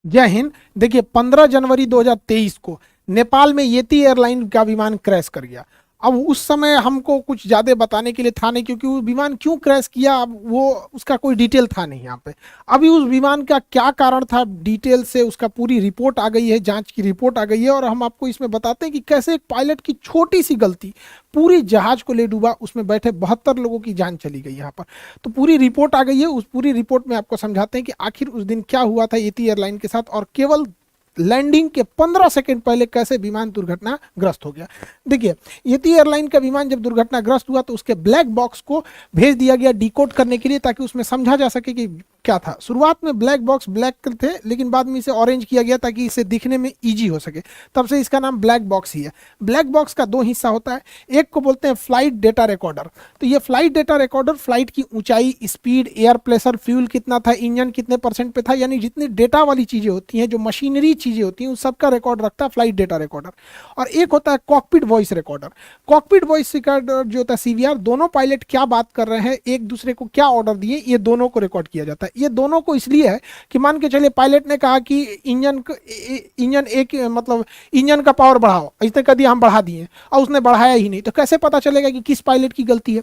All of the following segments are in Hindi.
जय हिंद। देखिए 15 जनवरी 2023 को नेपाल में येती एयरलाइन का विमान क्रैश कर गया। अब उस समय हमको कुछ ज्यादा बताने के लिए था नहीं, क्योंकि वो विमान क्यों क्रैश किया अब वो उसका कोई डिटेल था नहीं यहाँ पे। अभी उस विमान का क्या कारण था डिटेल से उसका पूरी रिपोर्ट आ गई है, जांच की रिपोर्ट आ गई है, और हम आपको इसमें बताते हैं कि कैसे एक पायलट की छोटी सी गलती पूरी जहाज को ले डूबा, उसमें बैठे 72 लोगों की जान चली गई यहाँ पर। तो पूरी रिपोर्ट आ गई है, उस पूरी रिपोर्ट में आपको समझाते हैं कि आखिर उस दिन क्या हुआ था येती एयरलाइन के साथ, और केवल लैंडिंग के 15 सेकंड पहले कैसे विमान दुर्घटनाग्रस्त हो गया। देखिए येती एयरलाइन का विमान जब दुर्घटनाग्रस्त हुआ तो उसके ब्लैक बॉक्स को भेज दिया गया डिकोड करने के लिए, ताकि उसमें समझा जा सके कि क्या था। शुरुआत में ब्लैक बॉक्स ब्लैक थे, लेकिन बाद में इसे ऑरेंज किया गया ताकि इसे दिखने में इजी हो सके, तब से इसका नाम ब्लैक बॉक्स ही है। ब्लैक बॉक्स का दो हिस्सा होता है, एक को बोलते हैं फ्लाइट डेटा रिकॉर्डर। तो ये फ्लाइट डेटा रिकॉर्डर फ्लाइट की ऊंचाई, स्पीड, एयर प्रेशर, फ्यूल कितना था, इंजन कितने परसेंट पे था, यानी जितनी डेटा वाली चीजें होती हैं, जो मशीनरी चीजें होती हैं, उन सबका रिकॉर्ड रखता है फ्लाइट डेटा रिकॉर्डर। और एक होता है cockpit voice recorder. Cockpit voice recorder जो होता है सीवीआर, दोनों पायलट क्या बात कर रहे हैं, एक दूसरे को क्या ऑर्डर दिए, ये दोनों को रिकॉर्ड किया जाता है। ये दोनों को इसलिए है कि मान के चलिए पायलट ने कहा कि इंजन एक मतलब इंजन का पावर बढ़ाओ, इसने कह दिया हम बढ़ा दिए, और उसने बढ़ाया ही नहीं, तो कैसे पता चलेगा कि किस पायलट की गलती है।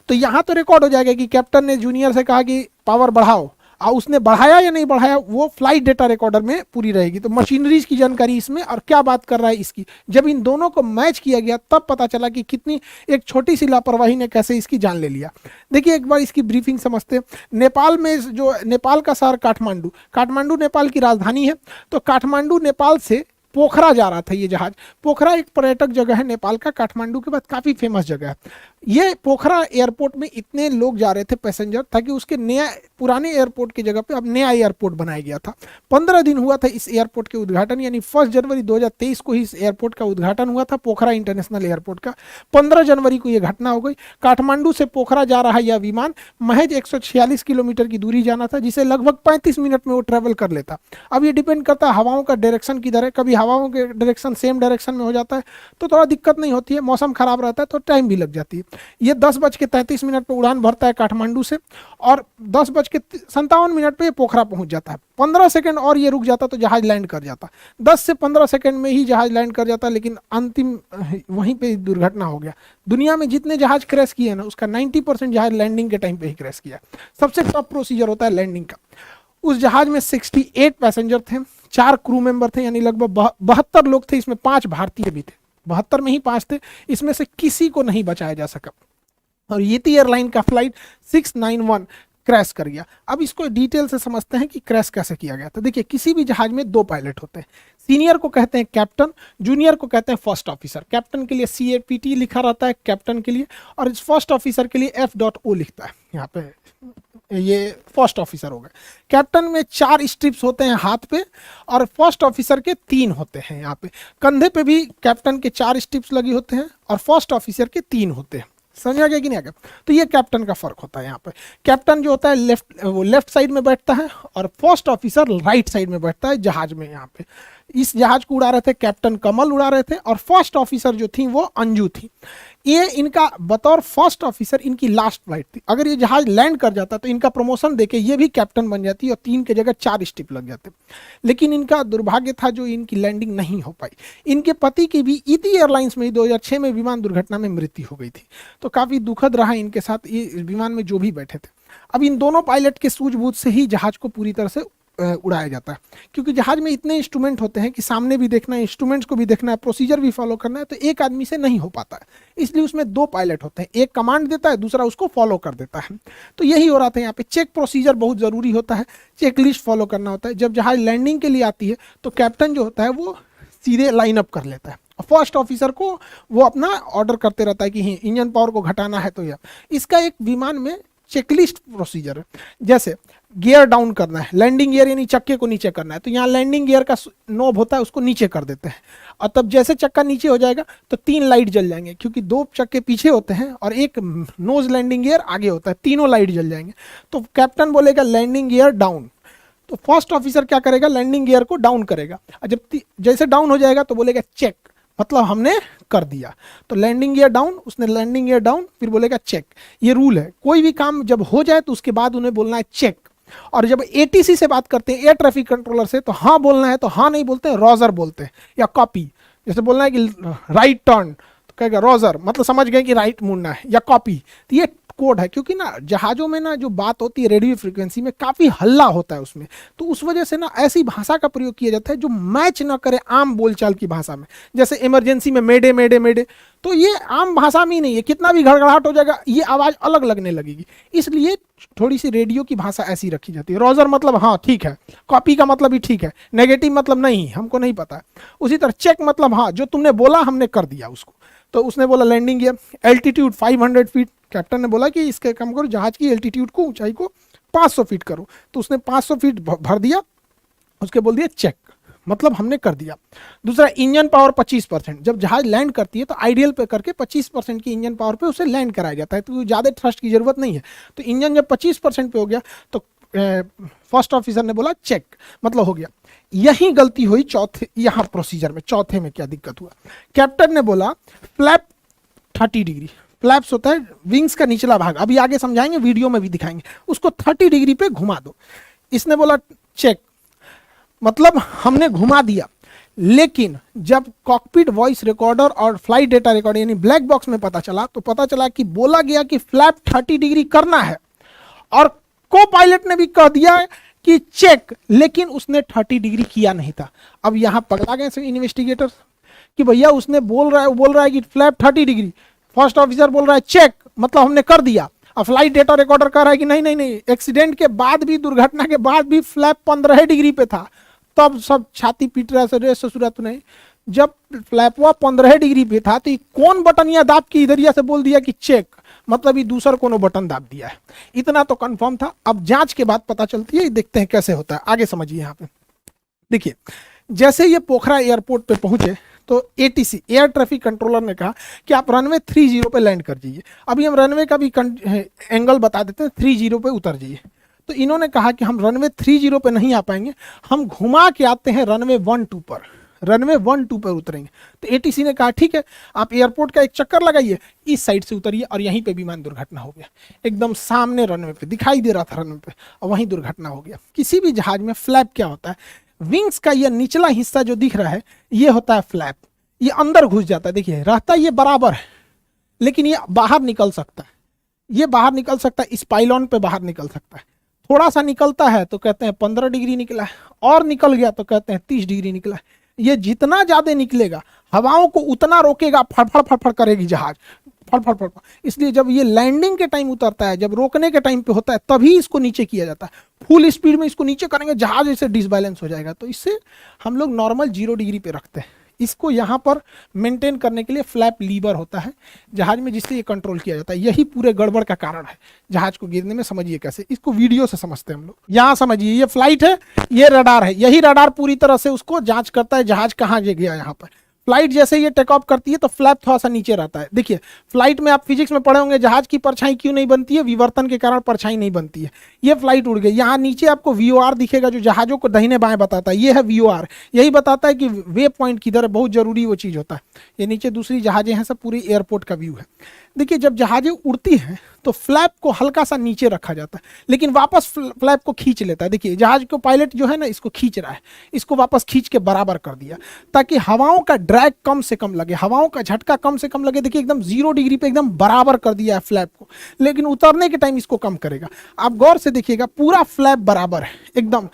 तो यहां तो रिकॉर्ड हो जाएगा कि कैप्टन ने जूनियर से कहा कि पावर बढ़ाओ, और उसने बढ़ाया या नहीं बढ़ाया वो फ्लाइट डेटा रिकॉर्डर में पूरी रहेगी। तो मशीनरीज की जानकारी इसमें, और क्या बात कर रहा है इसकी, जब इन दोनों को मैच किया गया तब पता चला कि कितनी एक छोटी सी लापरवाही ने कैसे इसकी जान ले लिया। देखिए एक बार इसकी ब्रीफिंग समझते हैं। नेपाल में जो नेपाल का शहर काठमांडू, काठमांडू नेपाल की राजधानी है। तो काठमांडू नेपाल से पोखरा जा रहा था ये जहाज। पोखरा एक पर्यटक जगह है नेपाल का, काठमांडू के बाद काफी फेमस जगह है। ये पोखरा एयरपोर्ट में इतने लोग जा रहे थे पैसेंजर, ताकि उसके नया पुराने एयरपोर्ट की जगह पे अब नया एयरपोर्ट बनाया गया था। 15 दिन हुआ था इस एयरपोर्ट के उद्घाटन, यानी 1 जनवरी 2023 को ही इस एयरपोर्ट का उद्घाटन हुआ था, पोखरा इंटरनेशनल एयरपोर्ट का। 15 जनवरी को यह घटना हो गई। काठमांडू से पोखरा जा रहा यह विमान महज 146 किलोमीटर की दूरी जाना था, जिसे लगभग 35 मिनट में वो ट्रेवल कर लेता। अब ये डिपेंड करता है हवाओं का डायरेक्शन किधर है। कभी हवाओं के डायरेक्शन सेम डायरेक्शन में हो जाता है तो थोड़ा दिक्कत नहीं होती है, मौसम खराब रहता है तो टाइम भी लग जाती है। ये 10:33 पर उड़ान भरता है काठमांडू से, और 10:57 पे पोखरा पहुंच जाता है। 15 सेकंड और ये रुक जाता तो जहाज लैंड कर जाता। 10 से 15 सेकंड में ही जहाज लैंड कर जाता, लेकिन अंतिम वहीं पे दुर्घटना हो गया। दुनिया में जितने जहाज क्रैश किए ना, उसका 90% जहाज लैंडिंग के टाइम पे ही क्रैश किया। सबसे टफ प्रोसीजर होता है लैंडिंग का। उस जहाज में 68 पैसेंजर थे, 4 क्रू मेंबर थे, यानी लगभग 72 लोग थे। इसमें 5 भारतीय भी थे, 72 में ही 5 थे। इसमें से किसी को नहीं बचाया जा सका, और येती एयरलाइन का फ्लाइट 691 क्रैश कर गया। अब इसको डिटेल से समझते हैं कि क्रैश कैसे किया गया। तो देखिए किसी भी जहाज में 2 पायलट होते हैं। सीनियर को कहते हैं कैप्टन, जूनियर को कहते हैं फर्स्ट ऑफिसर। कैप्टन के लिए CAPT लिखा रहता है कैप्टन के लिए, और इस फर्स्ट ऑफिसर के लिए F.O लिखता है यहाँ पे। ये फर्स्ट ऑफिसर हो गए। कैप्टन में 4 स्ट्रिप्स होते हैं हाथ पे, और फर्स्ट ऑफिसर के 3 होते हैं यहाँ पे। कंधे पे भी कैप्टन के 4 स्ट्रिप्स लगी होते हैं, और फर्स्ट ऑफिसर के 3 होते हैं। समझ आ गया कि नहीं आ गया? तो ये कैप्टन का फर्क होता है यहाँ पे। कैप्टन जो होता है वो लेफ्ट साइड में बैठता है, और फर्स्ट ऑफिसर राइट साइड में बैठता है जहाज में। यहाँ पे इस जहाज को उड़ा रहे थे कैप्टन कमल उड़ा रहे थे, और फर्स्ट ऑफिसर जो थी वो अंजू थी। ये इनका बतौर फर्स्ट ऑफिसर इनकी लास्ट फ्लाइट थी। अगर ये जहाज लैंड कर जाता तो इनका प्रमोशन देके ये भी कैप्टन बन जाती, और 3 के जगह 4 स्टिप लग जाते। लेकिन इनका दुर्भाग्य था जो इनकी लैंडिंग नहीं हो पाई। इनके पति की भी येती एयरलाइंस में 2006 में विमान दुर्घटना में मृत्यु हो गई थी। तो काफी दुखद रहा इनके साथ, ये विमान में जो भी बैठे थे। अब इन दोनों पायलट के सूझबूझ से ही जहाज को पूरी तरह से उड़ाया जाता है, क्योंकि जहाज में इतने इंस्ट्रूमेंट होते हैं कि सामने भी देखना है, इंस्ट्रूमेंट्स को भी देखना है, प्रोसीजर भी फॉलो करना है, तो एक आदमी से नहीं हो पाता है। इसलिए उसमें 2 पायलट होते हैं, एक कमांड देता है, दूसरा उसको फॉलो कर देता है। तो यही हो रहा था यहाँ पे। चेक प्रोसीजर बहुत जरूरी होता है, चेक लिस्ट फॉलो करना होता है। जब जहाज लैंडिंग के लिए आती है तो कैप्टन जो होता है वो सीधे लाइन अप कर लेता है, फर्स्ट ऑफिसर को वो अपना ऑर्डर करते रहता है कि इंजन पावर को घटाना है। तो यह इसका एक विमान में चेकलिस्ट प्रोसीजर है। जैसे गियर डाउन करना है, लैंडिंग गियर यानी चक्के को नीचे करना है, तो यहाँ लैंडिंग गियर का नोब होता है, उसको नीचे कर देते हैं, और तब जैसे चक्का नीचे हो जाएगा तो 3 लाइट जल जाएंगे, क्योंकि 2 चक्के पीछे होते हैं और एक नोज लैंडिंग गियर आगे होता है, तीनों लाइट जल जाएंगे। तो कैप्टन बोलेगा लैंडिंग गियर डाउन, तो फर्स्ट ऑफिसर क्या करेगा, लैंडिंग गियर को डाउन करेगा। जब जैसे डाउन हो जाएगा तो बोलेगा चेक, मतलब हमने कर दिया। तो लैंडिंग गियर डाउन, उसने लैंडिंग गियर डाउन, फिर बोलेगा चेक। ये रूल है, कोई भी काम जब हो जाए तो उसके बाद उन्हें बोलना है चेक। और जब एटीसी से बात करते हैं, एयर ट्रैफिक कंट्रोलर से, तो हाँ बोलना है तो हाँ नहीं बोलते हैं, रोजर बोलते हैं, या कॉपी। जैसे बोलना है कि राइट टर्न तो कहेगा रोजर, मतलब समझ गए कि राइट मुड़ना है, या कॉपी। तो ये कोड है, क्योंकि ना जहाज़ों में ना जो बात होती है रेडियो फ्रीक्वेंसी में काफ़ी हल्ला होता है उसमें, तो उस वजह से ना ऐसी भाषा का प्रयोग किया जाता है जो मैच ना करे आम बोलचाल की भाषा में। जैसे इमरजेंसी में मेडे मेडे मेडे, तो ये आम भाषा में ही नहीं है, कितना भी घड़घड़ाहट हो जाएगा ये आवाज़ अलग लगने लगेगी, इसलिए थोड़ी सी रेडियो की भाषा ऐसी रखी जाती है। रोजर मतलब हाँ ठीक है, कॉपी का मतलब भी ठीक है, नेगेटिव मतलब नहीं हमको नहीं पता। उसी तरह चेक मतलब हाँ जो तुमने बोला हमने कर दिया उसको। तो उसने बोला landing gear, altitude 500 feet, captain ने बोला कि इसके कम करो, जहाज की एल्टीट्यूड को, ऊंचाई को 500 फीट करो, तो उसने 500 फीट भर दिया, उसके बोल दिया चेक, मतलब हमने कर दिया। दूसरा इंजन पावर 25%, जब जहाज लैंड करती है तो आइडियल पे करके 25% की इंजन पावर पे उसे लैंड कराया जाता है, तो ज़्यादा थ्रस्ट की जरूरत नहीं है। तो इंजन जब 25% पे हो गया तो फर्स्ट ऑफिसर ने बोला चेक, मतलब हो गया। यही गलती हुई चौथे, यहाँ प्रोसीजर में चौथे में क्या दिक्कत हुआ, कैप्टन ने बोला फ्लैप 30 डिग्री, फ्लैप्स होता है विंग्स का निचला भाग, अभी आगे समझाएंगे, वीडियो में भी दिखाएंगे, उसको 30 डिग्री पे घुमा दो। इसने बोला चेक, मतलब हमने घुमा दिया। लेकिन जब कॉकपिट वॉइस रिकॉर्डर और फ्लाइट डेटा रिकॉर्डर यानी ब्लैक बॉक्स में पता चला, तो पता चला कि बोला गया कि फ्लैप 30 डिग्री करना है, और को पायलट ने भी कह दिया कि चेक, लेकिन उसने 30 डिग्री किया नहीं था। अब यहां पकड़ा गए इन्वेस्टिगेटर्स कि भैया उसने बोल रहा है कि फ्लैप 30 डिग्री, फर्स्ट ऑफिसर बोल रहा है चेक, मतलब हमने कर दिया। अब फ्लाइट डेटा रिकॉर्डर कह रहा है कि नहीं नहीं नहीं, एक्सीडेंट के बाद भी, दुर्घटना के बाद भी फ्लैप 15 डिग्री पे था। तब सब छाती पीट रहा है, ससुरात नहीं, जब फ्लैपवा 15 डिग्री पे था तो कौन बटन या दाब की इधरिया से बोल दिया कि चेक, मतलब ये दूसरा कोनो बटन दाब दिया है। इतना तो कंफर्म था। अब जांच के बाद पता चलती है, देखते हैं कैसे होता है, आगे समझिए। यहाँ पे देखिए, जैसे ये पोखरा एयरपोर्ट पे पहुंचे तो एटीसी एयर ट्रैफिक कंट्रोलर ने कहा कि आप रनवे 30 पे लैंड कर जाइए। अभी हम रनवे का भी एंगल बता देते हैं, 30 पे उतर जाइए। तो इन्होंने कहा कि हम रनवे 30 पे नहीं आ पाएंगे, हम घुमा के आते हैं रनवे 12 पर, रनवे 12 पर उतरेंगे। तो एटीसी ने कहा ठीक है, आप एयरपोर्ट का एक चक्कर लगाइए, इस साइड से उतरिए, और यहीं पे विमान दुर्घटना हो गया। एकदम सामने रनवे पे दिखाई दे रहा था रनवे पे, और वहीं दुर्घटना हो गया। किसी भी जहाज में फ्लैप क्या होता है, विंग्स का ये निचला हिस्सा जो दिख रहा है ये होता है फ्लैप, ये अंदर घुस जाता है। देखिए रहता ये बराबर है, लेकिन ये बाहर निकल सकता है, ये बाहर निकल सकता है, स्पाइलॉन पे बाहर निकल सकता है। थोड़ा सा निकलता है तो कहते हैं 15 डिग्री निकला है, और निकल गया तो कहते हैं 30 डिग्री निकला है। ये जितना ज्यादा निकलेगा हवाओं को उतना रोकेगा, फड़फड़ फड़फड़ करेगी जहाज, फड़फड़ फड़फड़। इसलिए जब ये लैंडिंग के टाइम उतरता है, जब रोकने के टाइम पे होता है, तभी इसको नीचे किया जाता है। फुल स्पीड में इसको नीचे करेंगे, जहाज ऐसे डिसबैलेंस हो जाएगा। तो इससे हम लोग नॉर्मल 0 डिग्री पे रखते हैं। इसको यहाँ पर मेंटेन करने के लिए फ्लैप लीवर होता है जहाज में, जिससे ये कंट्रोल किया जाता है। यही पूरे गड़बड़ का कारण है जहाज को गिरने में। समझिए कैसे, इसको वीडियो से समझते हैं हम लोग। यहाँ समझिए, ये फ्लाइट है, ये रडार है, यही रडार पूरी तरह से उसको जांच करता है जहाज कहाँ गया। यहाँ पर फ्लाइट जैसे ये टेक ऑफ करती है तो फ्लैप थोड़ा सा नीचे रहता है। देखिए फ्लाइट में आप फिजिक्स में पढ़े होंगे, जहाज की परछाई क्यों नहीं बनती है, विवर्तन के कारण परछाई नहीं बनती है। ये फ्लाइट उड़ गई, यहाँ नीचे आपको VOR दिखेगा जो जहाजों को दाहिने बाएं बताता है, ये है VOR, यही बताता है कि वे पॉइंट किधर है, बहुत जरूरी वो चीज होता है। ये नीचे दूसरी जहाजें हैं, सब पूरी एयरपोर्ट का व्यू है। देखिए जब जहाजें उड़ती हैं तो फ्लैप को हल्का सा नीचे रखा जाता है, लेकिन वापस फ्लैप को खींच लेता है। देखिए जहाज को पायलट जो है ना, इसको खींच रहा है, इसको वापस खींच के बराबर कर दिया ताकि हवाओं का ड्रैग कम से कम लगे, हवाओं का झटका कम से कम लगे। देखिए एकदम 0 डिग्री पे एकदम बराबर कर दिया है फ्लैप को, लेकिन उतरने के टाइम इसको कम करेगा। आप गौर से देखिएगा, पूरा फ्लैप बराबर है एकदम।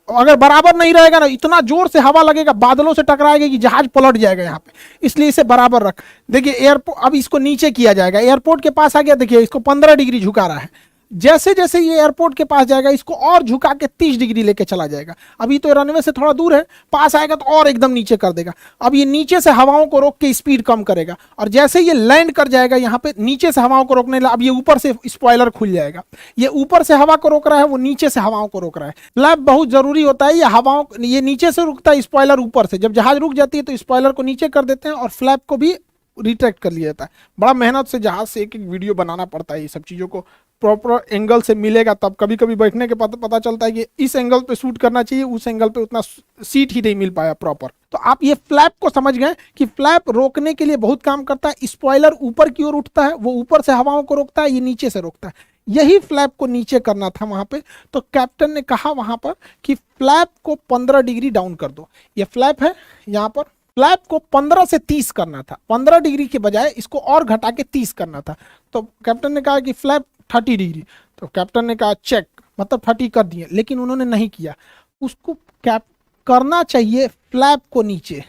अगर बराबर नहीं रहेगा ना, इतना जोर से हवा लगेगा, बादलों से टकराएगा कि जहाज पलट जाएगा यहाँ पे, इसलिए इसे बराबर रख। देखिए एयरपोर्ट, अब इसको नीचे किया जाएगा, एयरपोर्ट के पास आ गया, देखिए इसको 15 डिग्री झुका रहा है। जैसे जैसे ये एयरपोर्ट के पास जाएगा, इसको और झुका के 30 डिग्री लेके चला जाएगा। अभी तो रनवे से थोड़ा दूर है, पास आएगा तो और एकदम नीचे कर देगा। अब ये नीचे से हवाओं को रोक के स्पीड कम करेगा, और जैसे ये लैंड कर जाएगा यहाँ पे, नीचे से हवाओं को रोकने लगा। अब ये ऊपर से स्पॉइलर खुल जाएगा, ये ऊपर से हवा को रोक रहा है, वो नीचे से हवाओं को रोक रहा है। फ्लैप बहुत जरूरी होता है, ये हवाओं, ये नीचे से रुकता है, स्पॉइलर ऊपर से। जब जहाज रुक जाती है तो स्पॉइलर को नीचे कर देते हैं और फ्लैप को भी रिट्रैक्ट कर लिया जाता है। बड़ा मेहनत से जहाज से एक एक वीडियो बनाना पड़ता है, ये सब चीज़ों को प्रॉपर एंगल से मिलेगा तब। कभी कभी बैठने के पता चलता है कि इस एंगल पे शूट करना चाहिए, उस एंगल पे उतना सीट ही नहीं मिल पाया प्रॉपर। तो आप ये फ्लैप को समझ गए कि फ्लैप रोकने के लिए बहुत काम करता है। स्पॉइलर ऊपर की ओर उठता है, वो ऊपर से हवाओं को रोकता है, ये नीचे से रोकता है। यही फ्लैप को नीचे करना था वहां पे। तो कैप्टन ने कहा वहां पर कि फ्लैप को 15 डिग्री डाउन कर दो। ये फ्लैप है, यहाँ पर फ्लैप को 15 से 30 करना था, 15 डिग्री के बजाय इसको और घटा के 30 करना था। तो कैप्टन ने कहा कि फ्लैप 30 डिग्री। तो कैप्टन ने कहा चेक, मतलब 30 कर दिए, लेकिन उन्होंने नहीं किया। उसको कैप करना चाहिए फ्लैप को नीचे,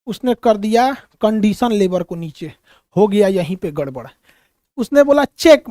उसने कर दिया कंडीशन लेबर को नीचे। हो गया यहीं पे गड़बड़। उसने बोला चेक,